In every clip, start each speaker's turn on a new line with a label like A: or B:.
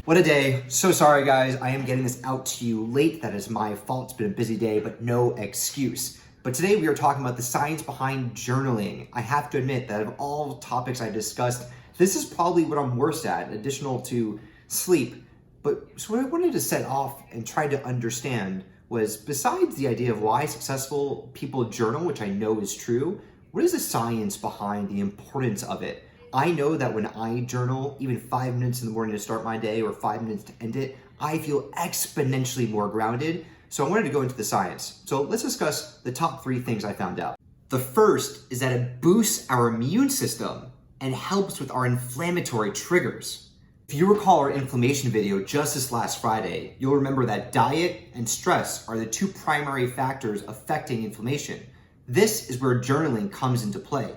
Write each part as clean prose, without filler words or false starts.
A: What a day. So sorry guys, I am getting this out to you late. That is my fault. It's been a busy day, but no excuse. But today we are talking about the science behind journaling. I have to admit that of all topics I discussed, this is probably what I'm worst at, additional to sleep. So what I wanted to set off and try to understand was, besides the idea of why successful people journal, which I know is true, what is the science behind the importance of it? I know that when I journal, even 5 minutes in the morning to start my day or 5 minutes to end it, I feel exponentially more grounded. So I wanted to go into the science. So let's discuss the top 3 things I found out. The first is that it boosts our immune system and helps with our inflammatory triggers. If you recall our inflammation video just this last Friday, you'll remember that diet and stress are the 2 primary factors affecting inflammation. This is where journaling comes into play.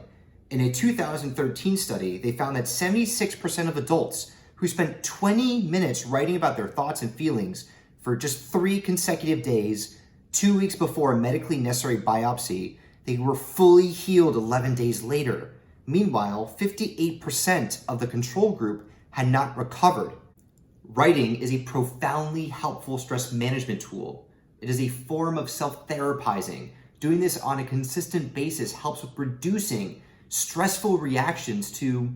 A: In a 2013 study, they found that 76% of adults who spent 20 minutes writing about their thoughts and feelings for just 3 consecutive days, 2 weeks before a medically necessary biopsy, they were fully healed 11 days later. Meanwhile, 58% of the control group had not recovered. Writing is a profoundly helpful stress management tool. It is a form of self-therapizing. Doing this on a consistent basis helps with reducing stressful reactions to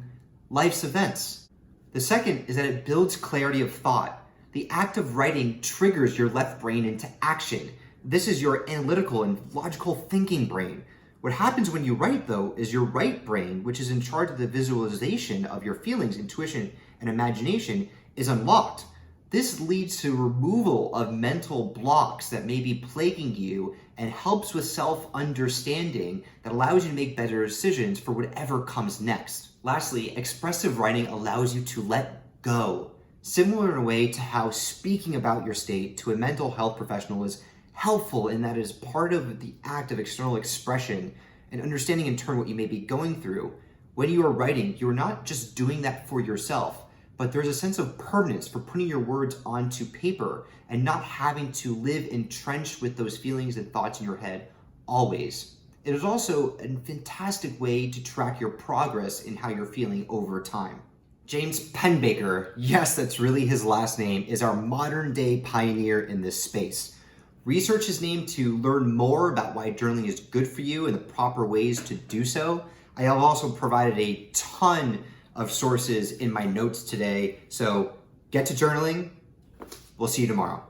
A: life's events. The second is that it builds clarity of thought. The act of writing triggers your left brain into action. This is your analytical and logical thinking brain. What happens when you write, though, is your right brain, which is in charge of the visualization of your feelings, intuition, and imagination, is unlocked. This leads to removal of mental blocks that may be plaguing you and helps with self-understanding that allows you to make better decisions for whatever comes next. Lastly, expressive writing allows you to let go, similar in a way to how speaking about your state to a mental health professional is helpful in that it is part of the act of external expression and understanding in turn what you may be going through. When you are writing, you're not just doing that for yourself, but there's a sense of permanence for putting your words onto paper and not having to live entrenched with those feelings and thoughts in your head always. It is also a fantastic way to track your progress in how you're feeling over time. James Penbaker, yes, that's really his last name, is our modern day pioneer in this space. Research his name to learn more about why journaling is good for you and the proper ways to do so. I have also provided a ton of sources in my notes today. So get to journaling. We'll see you tomorrow.